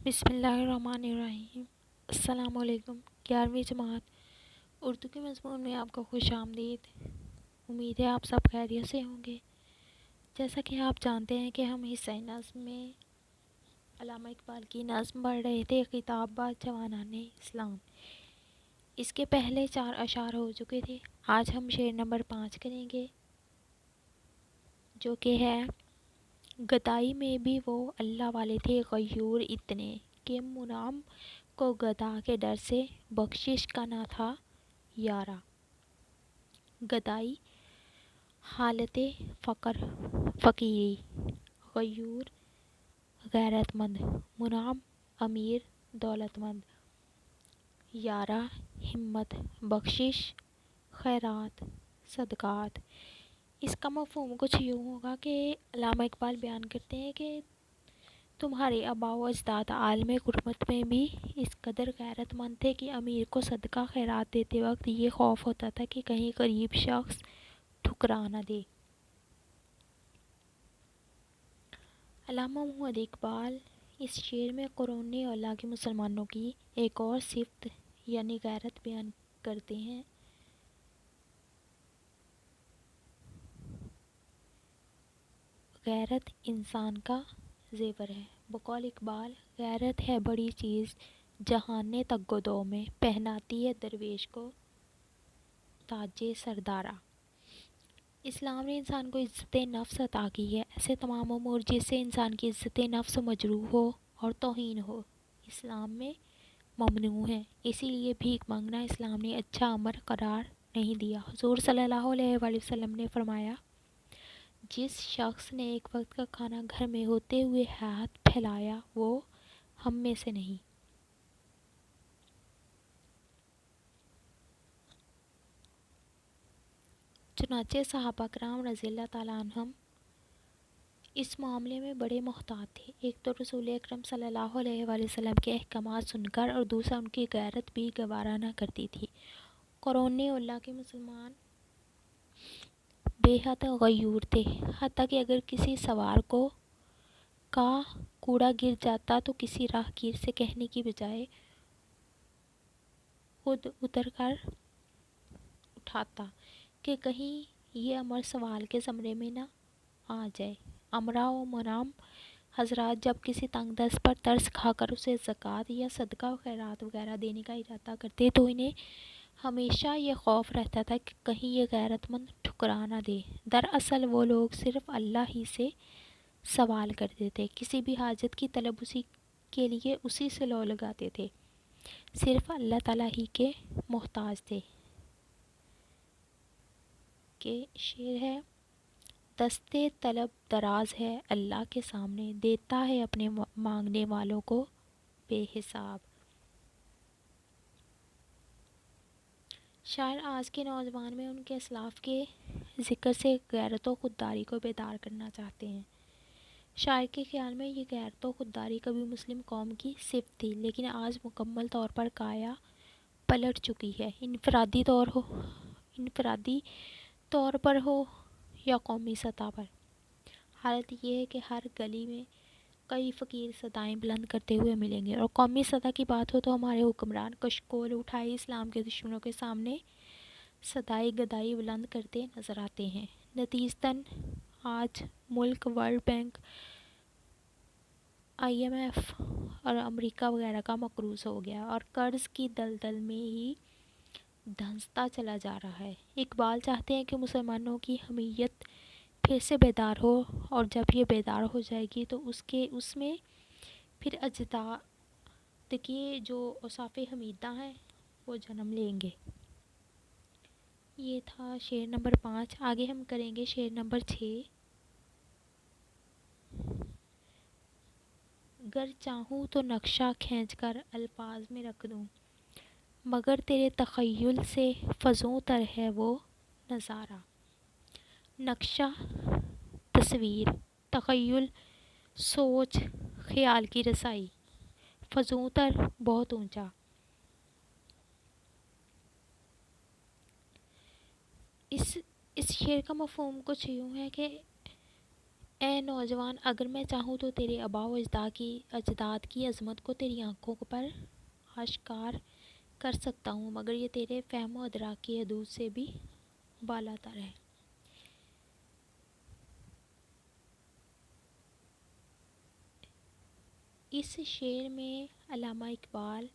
بسم اللہ الرحمن الرحیم۔ السلام علیکم 11ویں جماعت اردو کے مضمون میں آپ کو خوش آمدید۔ امید ہے آپ سب خیریت سے ہوں گے۔ جیسا کہ آپ جانتے ہیں کہ ہم حصہ نظم میں علامہ اقبال کی نظم پڑھ رہے تھے، خطاب با جوانان اسلام۔ اس کے پہلے 4 اشعار ہو چکے تھے۔ آج ہم شعر نمبر 5 کریں گے، جو کہ ہے: گدائی میں بھی وہ اللہ والے تھے غیور اتنے، کہ منعم کو گدا کے ڈر سے بخشش کا نہ تھا یارا۔ گدائی حالت فقر فقیری، غیور غیرت مند، منعم امیر دولت مند، یارا ہمت بخشش خیرات صدقات۔ اس کا مفہوم کچھ یوں ہوگا کہ علامہ اقبال بیان کرتے ہیں کہ تمہارے آباء و اجداد عالم غربت میں بھی اس قدر غیرت مند تھے کہ امیر کو صدقہ خیرات دیتے وقت یہ خوف ہوتا تھا کہ کہیں غریب شخص ٹھکرا نہ دے۔ علامہ محمد اقبال اس شعر میں قرون اولیٰ کے مسلمانوں کی ایک اور صفت یعنی غیرت بیان کرتے ہیں۔ غیرت انسان کا زیور ہے۔ بقول اقبال، غیرت ہے بڑی چیز جہان نے تگ و دو میں، پہناتی ہے درویش کو تاج سردارا۔ اسلام نے انسان کو عزت نفس عطا کی ہے۔ ایسے تمام امور جس سے انسان کی عزت نفس مجروح ہو اور توہین ہو، اسلام میں ممنوع ہے۔ اسی لیے بھیک مانگنا اسلام نے اچھا امر قرار نہیں دیا۔ حضور صلی اللہ علیہ وآلہ وسلم نے فرمایا، جس شخص نے ایک وقت کا کھانا گھر میں ہوتے ہوئے ہاتھ پھیلایا وہ ہم میں سے نہیں۔ چنانچہ صحابہ کرام رضی اللہ تعالیٰ عنہم اس معاملے میں بڑے محتاط تھے۔ ایک تو رسول اکرم صلی اللہ علیہ وآلہ وسلم کے احکامات سن کر، اور دوسرا ان کی غیرت بھی گوارا نہ کرتی تھی۔ قرون اولیٰ کے مسلمان بے حد غیور تھے، حتیٰ کہ اگر کسی سوار کا کوڑا گر جاتا تو کسی راہگیر سے کہنے کی بجائے خود اتر کر اٹھاتا کہ کہیں یہ امر سوال کے زمرے میں نہ آ جائے۔ امراء و منعم حضرات جب کسی تنگ دست پر ترس کھا کر اسے زکوٰۃ یا صدقہ و خیرات وغیرہ دینے کا ارادہ کرتے تو انہیں ہمیشہ یہ خوف رہتا تھا کہ کہیں یہ غیرت مند ٹھکرا نہ دے۔ دراصل وہ لوگ صرف اللہ ہی سے سوال کرتے تھے، کسی بھی حاجت کی طلب اسی کے لیے اسی سے لو لگاتے تھے، صرف اللہ تعالیٰ ہی کے محتاج تھے۔ کہ شعر ہے: دستے طلب دراز ہے اللہ کے سامنے، دیتا ہے اپنے مانگنے والوں کو بے حساب۔ شاعر آج کے نوجوان میں ان کے اسلاف کے ذکر سے غیرت و خودداری کو بیدار کرنا چاہتے ہیں۔ شاعر کے خیال میں یہ غیرت و خودداری کبھی مسلم قوم کی صفت تھی، لیکن آج مکمل طور پر کایا پلٹ چکی ہے۔ انفرادی طور پر ہو یا قومی سطح پر، حالت یہ ہے کہ ہر گلی میں کئی فقیر صدائیں بلند کرتے ہوئے ملیں گے، اور قومی سطح کی بات ہو تو ہمارے حکمران کشکول اٹھائے اسلام کے دشمنوں کے سامنے صدائے گدائی بلند کرتے نظر آتے ہیں۔ نتیجتاً آج ملک ورلڈ بینک، IMF اور امریکہ وغیرہ کا مقروض ہو گیا اور قرض کی دلدل میں ہی دھنستا چلا جا رہا ہے۔ اقبال چاہتے ہیں کہ مسلمانوں کی حمیت پھر سے بیدار ہو، اور جب یہ بیدار ہو جائے گی تو اس میں پھر اجداد کے جو اوصاف حمیدہ ہیں وہ جنم لیں گے۔ یہ تھا شعر نمبر 5۔ آگے ہم کریں گے شعر نمبر 6۔ گر چاہوں تو نقشہ کھینچ کر الفاظ میں رکھ دوں، مگر تیرے تخیل سے فزوں تر ہے وہ نظارہ۔ نقشہ تصویر، تخیل سوچ خیال کی رسائی، فزوں تر بہت اونچا۔ اس شعر کا مفہوم کچھ یوں ہے کہ اے نوجوان، اگر میں چاہوں تو تیرے آباء و اجداد کی عظمت کو تیری آنکھوں پر آشکار کر سکتا ہوں، مگر یہ تیرے فہم و ادراک کی حدود سے بھی بالاتر ہے۔ اس شعر میں علامہ اقبال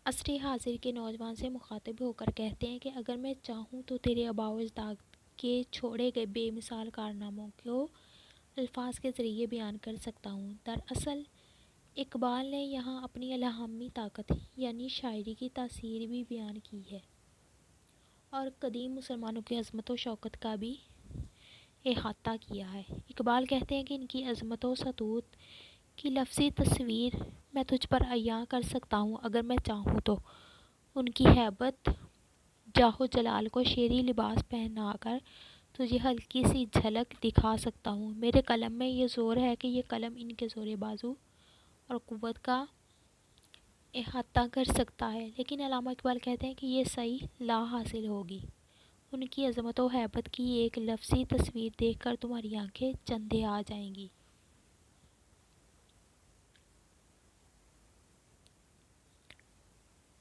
عصر حاضر کے نوجوان سے مخاطب ہو کر کہتے ہیں کہ اگر میں چاہوں تو تیرے آباء و اجداد کے چھوڑے گئے بے مثال کارناموں کو الفاظ کے ذریعے بیان کر سکتا ہوں۔ دراصل اقبال نے یہاں اپنی الہامی طاقت یعنی شاعری کی تاثیر بھی بیان کی ہے اور قدیم مسلمانوں کی عظمت و شوکت کا بھی احاطہ کیا ہے۔ اقبال کہتے ہیں کہ ان کی عظمت و سطوت کی لفظی تصویر میں تجھ پر عیاں کر سکتا ہوں، اگر میں چاہوں تو ان کی ہیبت جاہ و جلال کو شعری لباس پہنا کر تجھے ہلکی سی جھلک دکھا سکتا ہوں۔ میرے قلم میں یہ زور ہے کہ یہ قلم ان کے زور بازو اور قوت کا احاطہ کر سکتا ہے، لیکن علامہ اقبال کہتے ہیں کہ یہ صحیح لا حاصل ہوگی۔ ان کی عظمت و ہیبت کی ایک لفظی تصویر دیکھ کر تمہاری آنکھیں چندے آ جائیں گی۔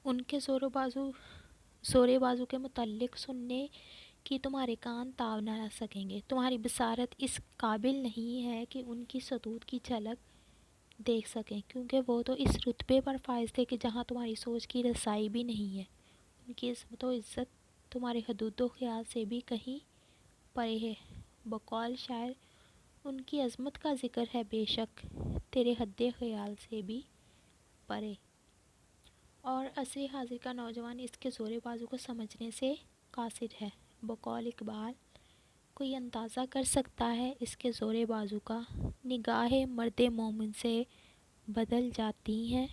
ان کے زور بازو کے متعلق سننے کی تمہارے کان تاب نہ رہ سکیں گے۔ تمہاری بصارت اس قابل نہیں ہے کہ ان کی سطوت کی جھلک دیکھ سکیں، کیونکہ وہ تو اس رتبے پر فائز تھے کہ جہاں تمہاری سوچ کی رسائی بھی نہیں ہے۔ ان کی عظمت و عزت تمہارے حدود و خیال سے بھی کہیں پرے ہے۔ بقول شاعر، ان کی عظمت کا ذکر ہے بے شک تیرے حد خیال سے بھی پرے، اور عصر حاضر کا نوجوان اس کے زور بازو کو سمجھنے سے قاصر ہے۔ بقول اقبال، کوئی اندازہ کر سکتا ہے اس کے زور بازو کا، نگاہ مرد مومن سے بدل جاتی ہیں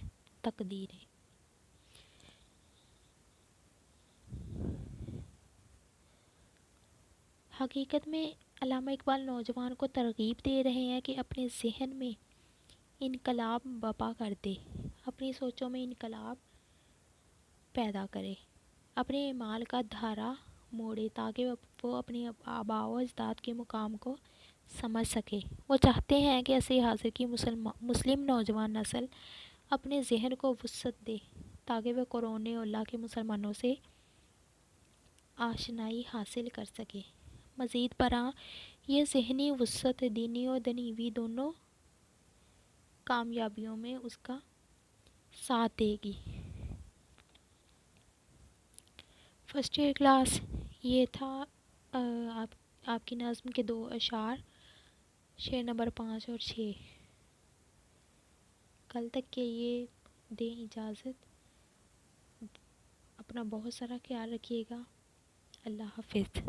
تقدیریں۔ حقیقت میں علامہ اقبال نوجوان کو ترغیب دے رہے ہیں کہ اپنے ذہن میں انقلاب برپا کر دے، اپنی سوچوں میں انقلاب پیدا کرے، اپنے اعمال کا دھارا موڑے تاکہ وہ اپنے آباء و اجداد کے مقام کو سمجھ سکے۔ وہ چاہتے ہیں کہ عصر حاضر کی مسلم نوجوان نسل اپنے ذہن کو وسعت دے تاکہ وہ قرون اولیٰ کے مسلمانوں سے آشنائی حاصل کر سکے۔ مزید برآں یہ ذہنی وسعت دینی و دنیوی دونوں کامیابیوں میں اس کا ساتھ دے گی۔ فرسٹ ایئر کلاس، یہ تھا آپ کی نظم کے 2 اشعار، شعر نمبر 5 اور 6۔ کل تک کے یہ دیں اجازت، اپنا بہت سارا خیال رکھیے گا۔ اللہ حافظ۔